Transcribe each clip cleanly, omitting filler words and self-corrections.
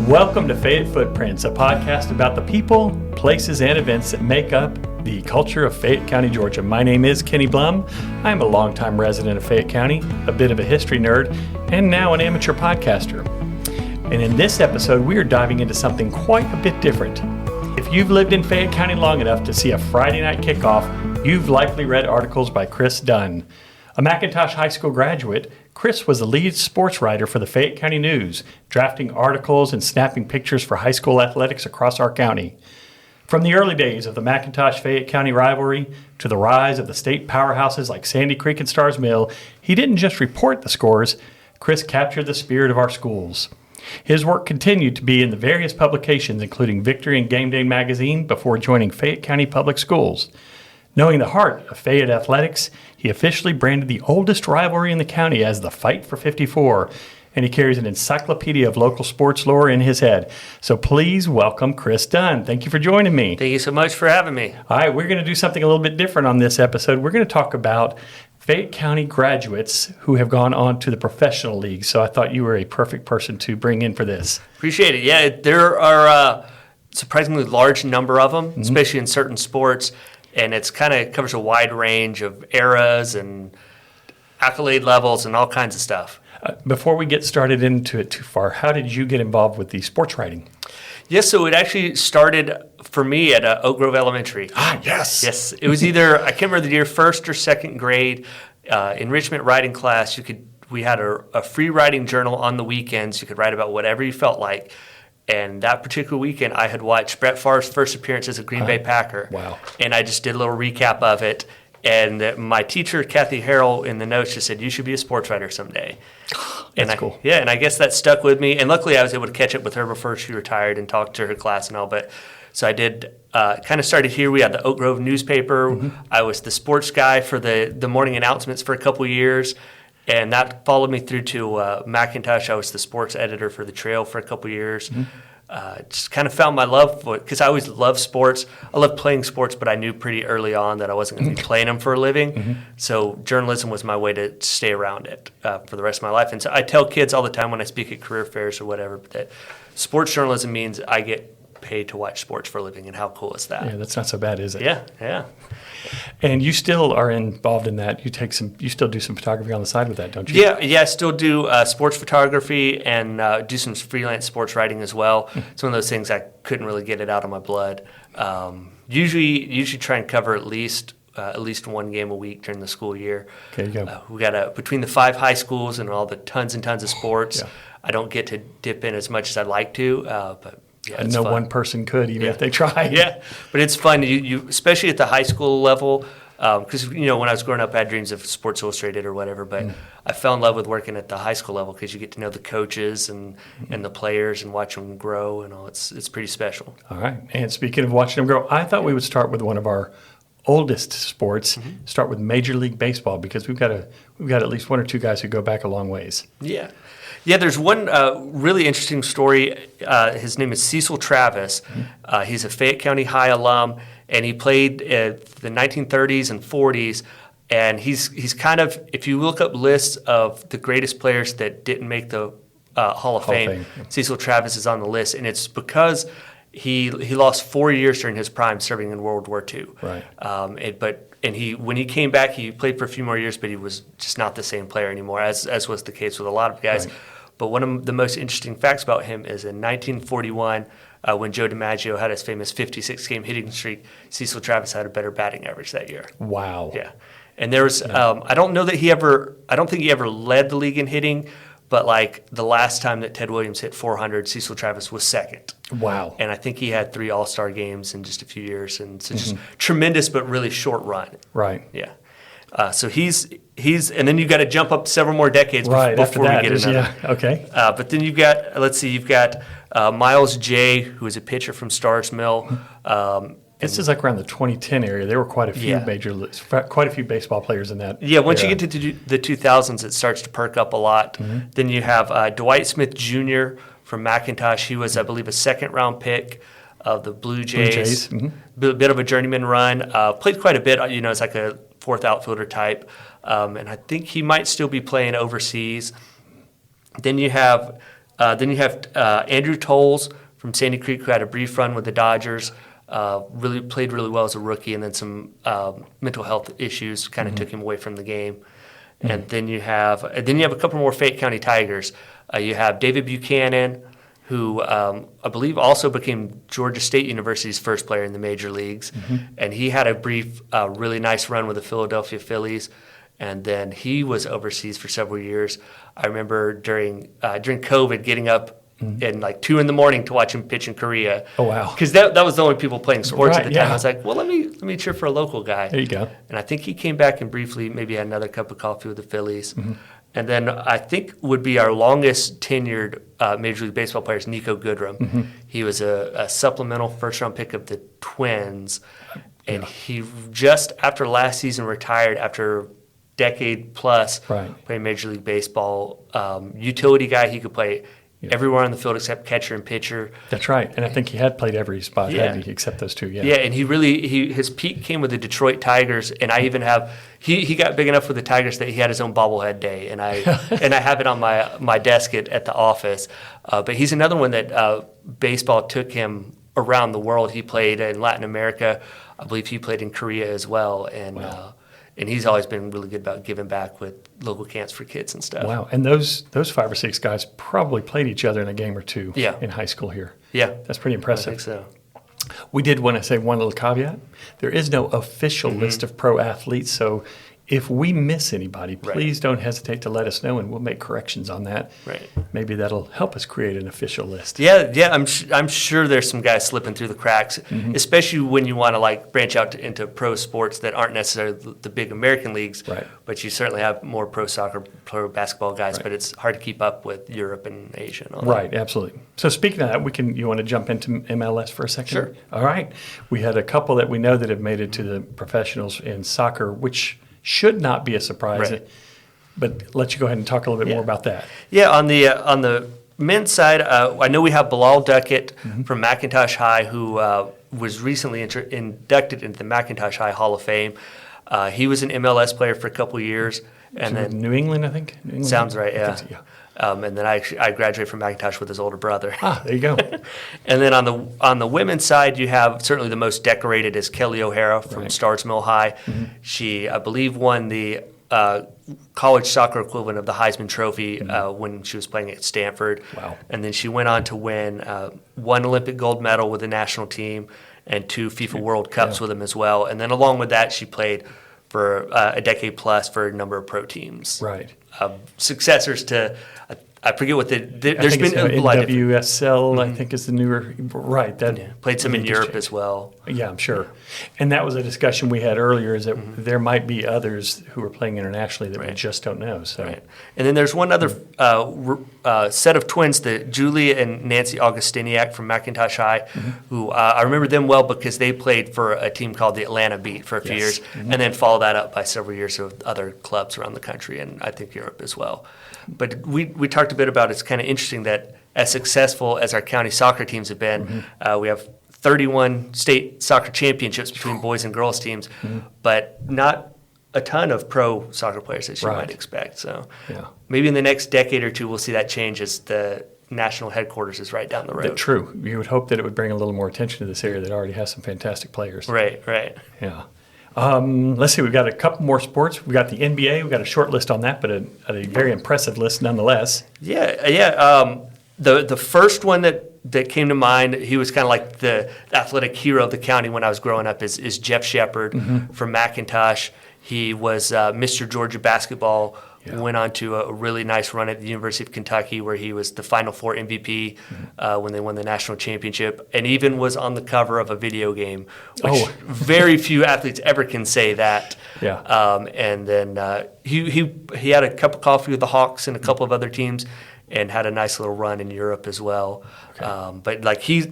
Welcome to Fayette Footprints, a podcast about the people, places, and events that make up the culture of Fayette County, Georgia. My name is Kenny Blum. I'm a longtime resident of Fayette County, a bit of a history nerd, and now an amateur podcaster. And in this episode, we are diving into something quite a bit different. If you've lived in Fayette County long enough to see a Friday night kickoff, you've likely read articles by Chris Dunn. A McIntosh High School graduate, Chris was the lead sports writer for the Fayette County News, drafting articles and snapping pictures for high school athletics across our county. From the early days of the McIntosh-Fayette County rivalry to the rise of the state powerhouses like Sandy Creek and Starrs Mill, he didn't just report the scores, Chris captured the spirit of our schools. His work continued to be in the various publications, including Victory and Game Day magazine, before joining Fayette County Public Schools. Knowing the heart of Fayette athletics, he officially branded the oldest rivalry in the county as the Fight for 54, and he carries an encyclopedia of local sports lore in his head. So please welcome Chris Dunn. Thank you for joining me. Thank you so much for having me. All right, we're going to do something a little bit different on this episode. We're going to talk about Fayette County graduates who have gone on to the professional league. So I thought you were a perfect person to bring in for this. Appreciate it. Yeah, there are a surprisingly large number of them, especially in certain sports. And it's kind of covers a wide range of eras and accolade levels and all kinds of stuff. Before we get started into it too far, how did you get involved with the sports writing? Yes, so it actually started for me at Oak Grove Elementary. Yes. Yes, it was either, I can't remember the year, first or second grade, enrichment writing class. We had a free writing journal on the weekends. You could write about whatever you felt like. And that particular weekend, I had watched Brett Favre's first appearance as a Green Bay Packer. Wow. And I just did a little recap of it. And my teacher, Kathy Harrell, in the notes just said, "You should be a sports writer someday." That's cool. Yeah, and I guess that stuck with me. And luckily, I was able to catch up with her before she retired and talk to her class and all. But so I did kind of started here. We had the Oak Grove newspaper. I was the sports guy for the morning announcements for a couple years. And that followed me through to McIntosh. I was the sports editor for the Trail for a couple years. Just kind of found my love for it because I always loved sports. I loved playing sports, but I knew pretty early on that I wasn't going to be playing them for a living. So journalism was my way to stay around it for the rest of my life. And so I tell kids all the time when I speak at career fairs or whatever that sports journalism means I get paid to watch sports for a living, and how cool is that? Yeah, that's not so bad, is it? Yeah. And you still are involved in that. You still do some photography on the side with that, don't you? Yeah. I still do sports photography and do some freelance sports writing as well. It's one of those things I couldn't really get it out of my blood. Usually try and cover at least one game a week during the school year. Okay, you go. We got between the 5 high schools and all the tons and tons of sports. Yeah. I don't get to dip in as much as I'd like to, but. Yeah, no fun. One person could, even if they tried. Yeah, but it's fun. You especially at the high school level, because when I was growing up, I had dreams of Sports Illustrated or whatever. But I fell in love with working at the high school level because you get to know the coaches and the players and watch them grow and all. It's pretty special. All right. And speaking of watching them grow, I thought we would start with one of our oldest sports. Start with Major League Baseball because we've got at least one or two guys who go back a long ways. Yeah, there's one really interesting story. His name is Cecil Travis. He's a Fayette County High alum, and he played the 1930s and 40s. And he's kind of, if you look up lists of the greatest players that didn't make the Hall of Fame, Cecil Travis is on the list, and it's because he lost 4 years during his prime serving in World War II. Right. When he came back, he played for a few more years, but he was just not the same player anymore, as was the case with a lot of guys. Right. But one of the most interesting facts about him is in 1941, when Joe DiMaggio had his famous 56-game hitting streak, Cecil Travis had a better batting average that year. Wow. Yeah. And there was, I don't think he ever led the league in hitting, but like the last time that Ted Williams hit 400, Cecil Travis was second. Wow. And I think he had 3 All-Star games in just a few years. And so just tremendous but really short run. Right. Yeah. So he's and then you've got to jump up several more decades before we get another. Yeah, okay. But then you've got Miles J., who is a pitcher from Starrs Mill. This is like around the 2010 area. There were quite a few baseball players in that. Yeah, once you get to the 2000s, it starts to perk up a lot. Then you have Dwight Smith Jr. from McIntosh. He was, I believe, a second-round pick of the Blue Jays. Bit of a journeyman run. Played quite a bit. It's like a fourth outfielder type. And I think he might still be playing overseas. Then you have Then you have Andrew Tolles from Sandy Creek, who had a brief run with the Dodgers. Really played really well as a rookie, and then some mental health issues kind of took him away from the game. And then you have a couple more Fayette County Tigers. You have David Buchanan, who I believe also became Georgia State University's first player in the major leagues, and he had a brief, really nice run with the Philadelphia Phillies. And then he was overseas for several years. I remember during COVID getting up at like 2 a.m. to watch him pitch in Korea. Oh, wow. Because that was the only people playing sports at the time. Yeah. I was like, well, let me cheer for a local guy. There you go. And I think he came back and briefly maybe had another cup of coffee with the Phillies. And then I think would be our longest tenured Major League Baseball player is Nico Goodrum. He was a supplemental first-round pick of the Twins. And he just after last season retired after decade plus playing Major League Baseball. Utility guy, he could play everywhere on the field except catcher and pitcher. That's right. And I think he had played every spot, hadn't he, except those two. Yeah, and his peak came with the Detroit Tigers, and I even have he got big enough with the Tigers that he had his own bobblehead day, and I have it on my desk at the office. But he's another one that baseball took him around the world. He played in Latin America. I believe he played in Korea as well, and he's always been really good about giving back with local camps for kids and stuff. Wow. And those 5 or 6 guys probably played each other in a game or two in high school here. Yeah. That's pretty impressive. I think so. We did want to say one little caveat. There is no official list of pro athletes, so if we miss anybody, please don't hesitate to let us know, and we'll make corrections on that. Right. Maybe that'll help us create an official list. Yeah. I'm sure there's some guys slipping through the cracks, especially when you want to like branch out into pro sports that aren't necessarily the big American leagues. Right. But you certainly have more pro soccer, pro basketball guys. But it's hard to keep up with Europe and Asia and all that. Right. Absolutely. So speaking of that, you want to jump into MLS for a second? Sure. All right. We had a couple that we know that have made it to the professionals in soccer, which should not be a surprise. Right. But let you go ahead and talk a little bit more about that. Yeah, on the men's side, I know we have Bilal Duckett from McIntosh High, who was recently inducted into the McIntosh High Hall of Fame. He was an MLS player for a couple of years, and then New England, I think. New England? Sounds right. Yeah. So, yeah. And then I graduated from McIntosh with his older brother. Ah, there you go. And then on the women's side, you have certainly the most decorated is Kelly O'Hara from Stars Mill High. She, I believe, won the college soccer equivalent of the Heisman Trophy when she was playing at Stanford. Wow. And then she went on to win 1 Olympic gold medal with the national team and 2 FIFA World Cups with them as well. And then along with that, she played for a decade plus for a number of pro teams. Right. Successors to, I forget what there's been a lot of NWSL, I think is the newer, right. That played some in Europe as well. Yeah, I'm sure. And that was a discussion we had earlier, is that there might be others who are playing internationally that we just don't know. So. Right. And then there's one other set of twins, the Julia and Nancy Augustiniak from McIntosh High, who I remember them well because they played for a team called the Atlanta Beat for a few years, and then followed that up by several years with other clubs around the country and I think Europe as well. But we talked a bit about it's kind of interesting that as successful as our county soccer teams have been, we have 31 state soccer championships between boys and girls teams, but not a ton of pro soccer players as you might expect. So maybe in the next decade or two we'll see that change as the national headquarters is right down the road. True. You would hope that it would bring a little more attention to this area that already has some fantastic players. Right. Yeah. Let's see, we've got a couple more sports. We've got the NBA. We've got a short list on that, but a very impressive list nonetheless. Yeah. The first one that came to mind, he was kind of like the athletic hero of the county when I was growing up, is Jeff Shepard from McIntosh. He was Mr. Georgia basketball. Went on to a really nice run at the University of Kentucky where he was the Final Four MVP when they won the national championship, and even was on the cover of a video game, which very few athletes ever can say that. And then he had a cup of coffee with the Hawks and a couple of other teams and had a nice little run in Europe as well. But like he's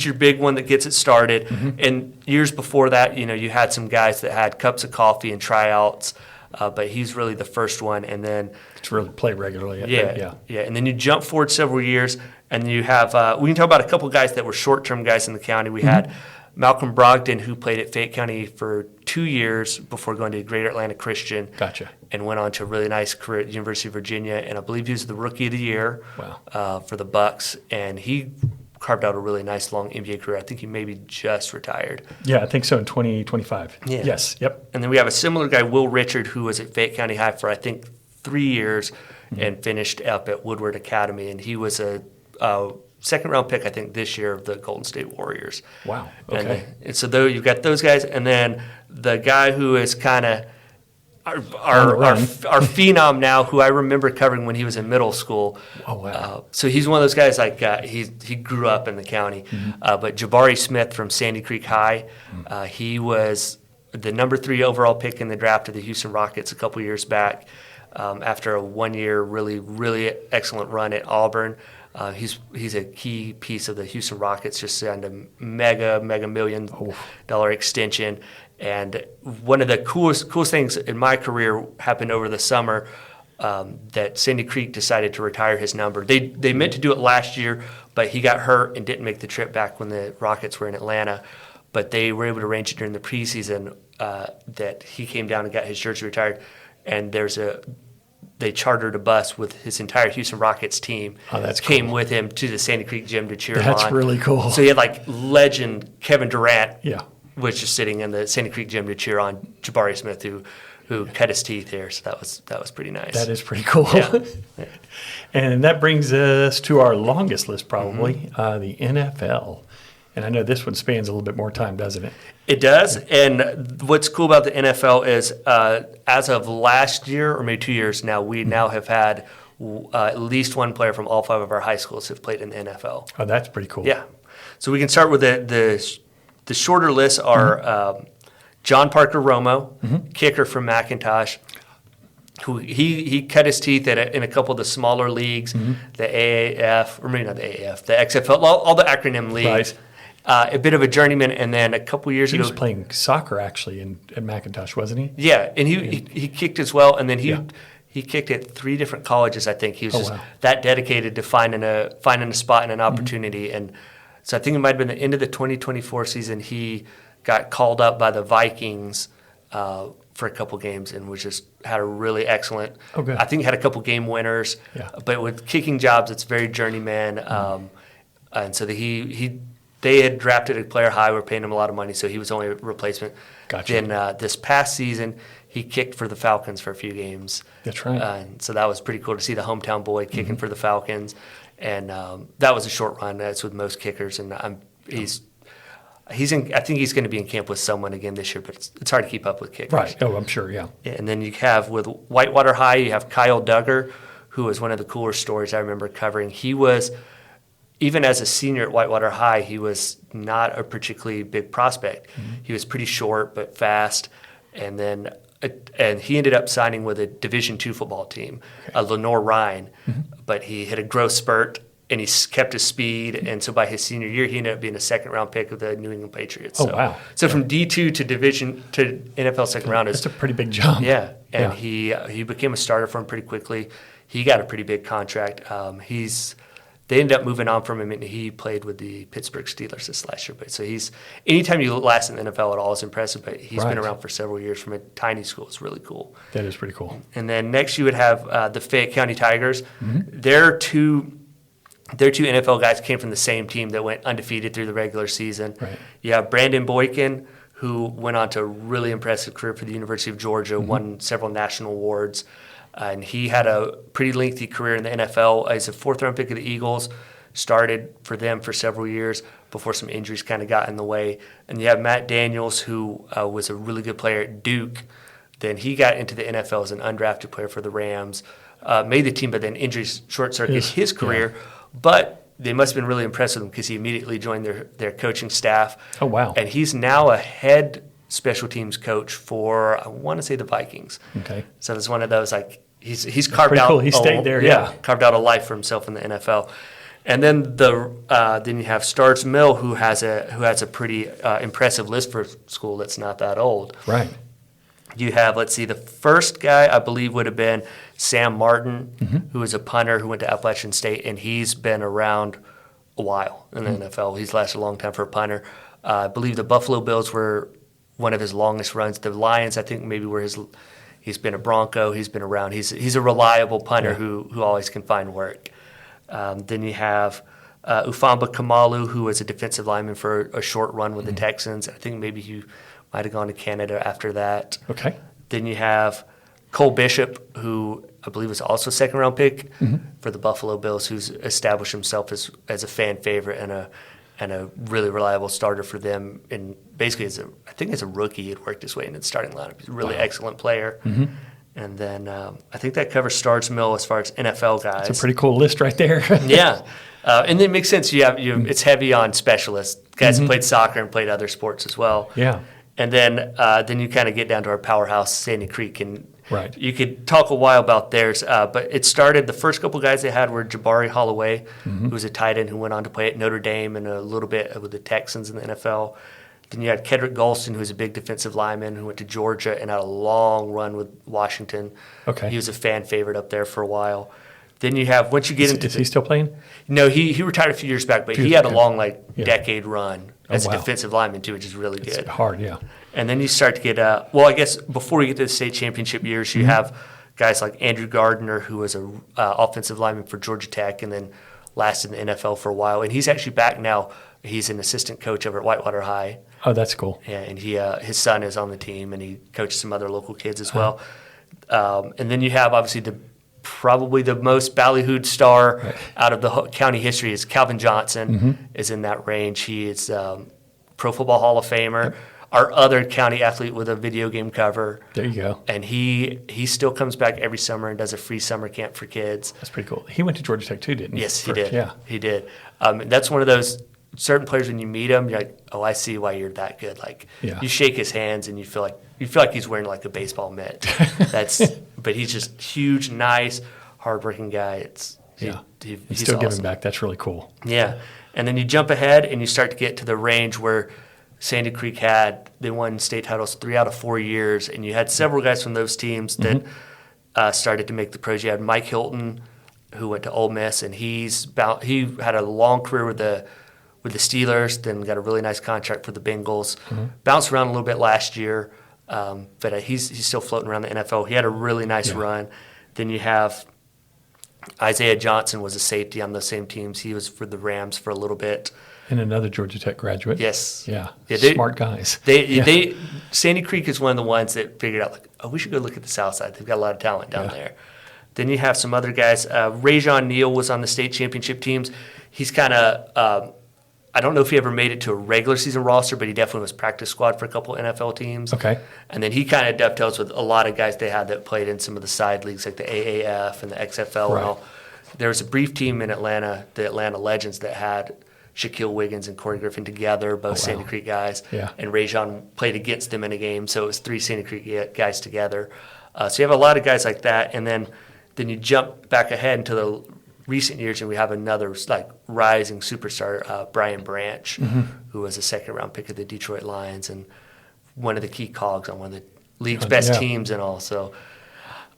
your big one that gets it started. And years before that, you had some guys that had cups of coffee and tryouts. But he's really the first one, and then to really play regularly. And then you jump forward several years, and you have we can talk about a couple guys that were short-term guys in the county. We had Malcolm Brogdon, who played at Fayette County for 2 years before going to Greater Atlanta Christian. Gotcha. And went on to a really nice career at the University of Virginia. And I believe he was the Rookie of the Year for the Bucks. And he carved out a really nice long NBA career. I think he maybe just retired. Yeah, I think so, in 2025. Yeah. Yes, yep. And then we have a similar guy, Will Richard, who was at Fayette County High for, I think, 3 years and finished up at Woodward Academy. And he was a second-round pick, I think, this year of the Golden State Warriors. Wow, okay. And so you've got those guys. And then the guy who is kind of our phenom now, who I remember covering when he was in middle school. Oh, wow. So he's one of those guys, like he grew up in the county. But Jabari Smith from Sandy Creek High, he was the number 3 overall pick in the draft of the Houston Rockets a couple years back after a 1-year really, really excellent run at Auburn. He's a key piece of the Houston Rockets, just signed a mega $1 million extension. And one of the coolest things in my career happened over the summer that Sandy Creek decided to retire his number. They meant to do it last year, but he got hurt and didn't make the trip back when the Rockets were in Atlanta. But they were able to arrange it during the preseason that he came down and got his jersey retired. And they chartered a bus with his entire Houston Rockets team. Oh, that's came cool. with him to the Sandy Creek gym to cheer him on. That's really cool. So he had like legend Kevin Durant. Yeah. Was just sitting in the Sandy Creek gym to cheer on Jabari Smith, who cut his teeth here. So that was pretty nice. That is pretty cool. Yeah. And that brings us to our longest list, probably, the NFL. And I know this one spans a little bit more time, doesn't it? It does. And what's cool about the NFL is as of last year, or maybe 2 years now, we now have had at least one player from all 5 of our high schools have played in the NFL. Oh, that's pretty cool. Yeah. So we can start with the shorter lists are John Parker Romo, kicker from McIntosh, who he cut his teeth in a couple of the smaller leagues, the AAF, or maybe not the AAF, the XFL, all the acronym leagues. Right. A bit of a journeyman, and then a couple years ago he was playing soccer actually at McIntosh, wasn't he? Yeah, and he kicked as well, and then he kicked at 3 different colleges. I think he was that dedicated to finding a spot and an opportunity, and so I think it might have been the end of the 2024 season. He got called up by the Vikings for a couple games and had a really excellent. Oh, good. I think had a couple game winners. Yeah. But with kicking jobs, it's very journeyman, and so they had drafted a player high. We're paying him a lot of money, so he was only a replacement. Gotcha. Then this past season, he kicked for the Falcons for a few games. That's right. And so that was pretty cool to see the hometown boy kicking for the Falcons. And that was a short run. That's with most kickers. And I think he's going to be in camp with someone again this year, but it's hard to keep up with kickers. Right. Oh, I'm sure, yeah. And then you have with Whitewater High, you have Kyle Duggar, who was one of the cooler stories I remember covering. He was, even as a senior at Whitewater High, he was not a particularly big prospect. He was pretty short but fast. And he ended up signing with a Division II football team, Lenore Rhine. But he hit a growth spurt, and he kept his speed. And so by his senior year, he ended up being a second-round pick of the New England Patriots. Oh, wow. So from D2 to NFL second round That's a pretty big jump. Yeah, and he became a starter for him pretty quickly. He got a pretty big contract. They ended up moving on from him, and he played with the Pittsburgh Steelers this last year. But so anytime you last in the NFL at all is impressive. But he's been around for several years from a tiny school. It's really cool. That is pretty cool. And then next you would have the Fayette County Tigers. Their two NFL guys came from the same team that went undefeated through the regular season. Right. You have Brandon Boykin, who went on to a really impressive career for the University of Georgia, won several national awards. And he had a pretty lengthy career in the NFL. He's a 4th-round pick of the Eagles, started for them for several years before some injuries kind of got in the way. And you have Matt Daniels, who was a really good player at Duke. Then he got into the NFL as an undrafted player for the Rams, made the team, but then injuries short-circuited his career. Yeah. But they must have been really impressed with him because he immediately joined their coaching staff. Oh, wow. And he's now a head special teams coach for, I want to say, the Vikings. Okay. So it's one of those, like, he's carved pretty out. Cool. He stayed there, yeah. Carved out a life for himself in the NFL. And then then you have Starks Mill, who has a pretty impressive list for a school that's not that old. Right. You have, let's see, the first guy I believe would have been Sam Martin, who was a punter who went to Appalachian State, and he's been around a while in the NFL. He's lasted a long time for a punter. I believe the Buffalo Bills were one of his longest runs. The Lions, I think, maybe were he's been a Bronco. He's been around. He's a reliable punter who always can find work. Then you have Ufamba Kamalu, who was a defensive lineman for a short run with the Texans. I think maybe he might have gone to Canada after that. Okay. Then you have Cole Bishop, who I believe was also a second-round pick for the Buffalo Bills, who's established himself as a fan favorite and a really reliable starter for them. And basically, I think as a rookie, he had worked his way into the starting lineup. He's a really excellent player. And then I think that covers Stards Mill as far as NFL guys. It's a pretty cool list right there. Yeah. And it makes sense. It's heavy on specialists, guys who played soccer and played other sports as well. Yeah. And then you kind of get down to our powerhouse, Sandy Creek. And right. You could talk a while about theirs, but it started, the first couple guys they had were Jabari Holloway, who was a tight end who went on to play at Notre Dame and a little bit with the Texans in the NFL. Then you had Kedrick Golston, who was a big defensive lineman who went to Georgia and had a long run with Washington. Okay. He was a fan favorite up there for a while. Then you have, once you get into... Is he still playing? No, he retired a few years back, but he had a long, decade run as a defensive lineman, too, which is really good. It's hard, yeah. And then you start to get, I guess before we get to the state championship years, you have guys like Andrew Gardner, who was an offensive lineman for Georgia Tech and then lasted in the NFL for a while. And he's actually back now. He's an assistant coach over at Whitewater High. Oh, that's cool. Yeah, and his son is on the team, and he coaches some other local kids as well. And then you have, obviously, probably the most ballyhooed star out of the county history is Calvin Johnson is in that range. He is Pro Football Hall of Famer. Our other county athlete with a video game cover. There you go. And he still comes back every summer and does a free summer camp for kids. That's pretty cool. He went to Georgia Tech too, didn't he? Yes, he did. Yeah. He did. That's one of those certain players when you meet him, you're like, oh, I see why you're that good. Like you shake his hands and you feel like he's wearing like a baseball mitt. But he's just huge, nice, hardworking guy. He's still awesome. giving back. That's really cool. Yeah. And then you jump ahead and you start to get to the range where Sandy Creek they won state titles 3 out of 4 years, and you had several guys from those teams that started to make the pros. You had Mike Hilton, who went to Ole Miss, and he had a long career with the Steelers, then got a really nice contract for the Bengals. Bounced around a little bit last year, but he's still floating around the NFL. He had a really nice run. Then you have Isaiah Johnson was a safety on those same teams. He was for the Rams for a little bit. And another Georgia Tech graduate. Yes. Yeah. They, smart guys. Sandy Creek is one of the ones that figured out, like, oh, we should go look at the South Side. They've got a lot of talent down there. Then you have some other guys. Rajon Neal was on the state championship teams. He's kind of, I don't know if he ever made it to a regular season roster, but he definitely was practice squad for a couple NFL teams. Okay. And then he kind of dovetails with a lot of guys they had that played in some of the side leagues, like the AAF and the XFL and all. There was a brief team in Atlanta, the Atlanta Legends, that had Shaquille Wiggins and Corey Griffin together, both Sandy Creek guys. Yeah. And Rajon played against them in a game, so it was 3 Sandy Creek guys together. So you have a lot of guys like that, and then you jump back ahead into the recent years, and we have another rising superstar, Brian Branch, who was a second-round pick of the Detroit Lions and one of the key cogs on one of the league's best teams and all. So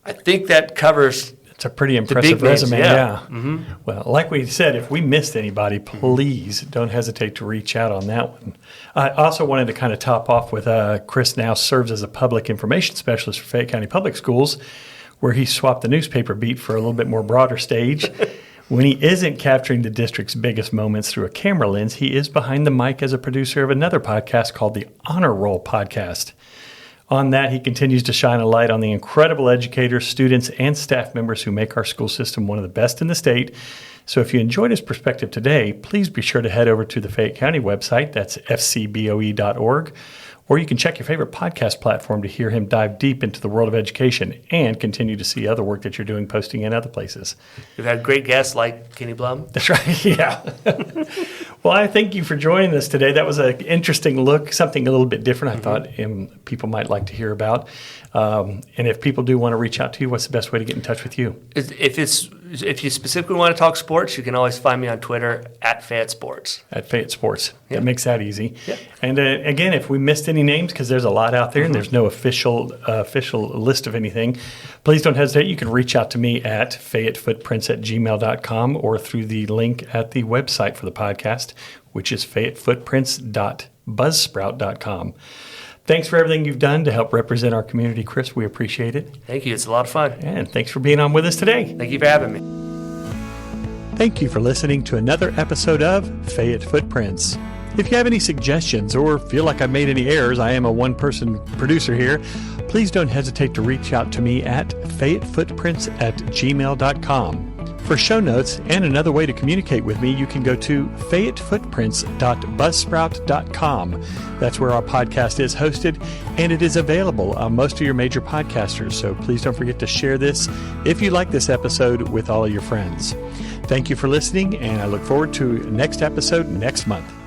I think that covers. It's a pretty impressive resume, yeah. Mm-hmm. Well, like we said, if we missed anybody, please don't hesitate to reach out on that one. I also wanted to kind of top off with Chris now serves as a public information specialist for Fayette County Public Schools, where he swapped the newspaper beat for a little bit more broader stage. When he isn't capturing the district's biggest moments through a camera lens, he is behind the mic as a producer of another podcast called the Honor Roll Podcast. On that, he continues to shine a light on the incredible educators, students, and staff members who make our school system one of the best in the state. So if you enjoyed his perspective today, please be sure to head over to the Fayette County website, that's fcboe.org, or you can check your favorite podcast platform to hear him dive deep into the world of education and continue to see other work that you're doing posting in other places. We've had great guests like Kenny Blum. That's right, yeah. Well, I thank you for joining us today. That was an interesting look, something a little bit different I thought people might like to hear about. And if people do want to reach out to you, what's the best way to get in touch with you? If you specifically want to talk sports, you can always find me on Twitter at Fayette Sports. At Fayette Sports. Yeah. That makes that easy. Yeah. And again, if we missed any names, because there's a lot out there and there's no official list of anything, please don't hesitate. You can reach out to me at fayettefootprints@gmail.com or through the link at the website for the podcast, which is fayettefootprints.com. fayettefootprints.buzzsprout.com. Thanks for everything you've done to help represent our community, Chris. We appreciate it. Thank you. It's a lot of fun. And thanks for being on with us today. Thank you for having me. Thank you for listening to another episode of Fayette Footprints. If you have any suggestions or feel like I've made any errors, I am a one-person producer here, please don't hesitate to reach out to me at fayettefootprints@gmail.com. For show notes and another way to communicate with me, you can go to fayettefootprints.buzzsprout.com. That's where our podcast is hosted, and it is available on most of your major podcasters. So please don't forget to share this, if you like this episode, with all of your friends. Thank you for listening, and I look forward to next episode next month.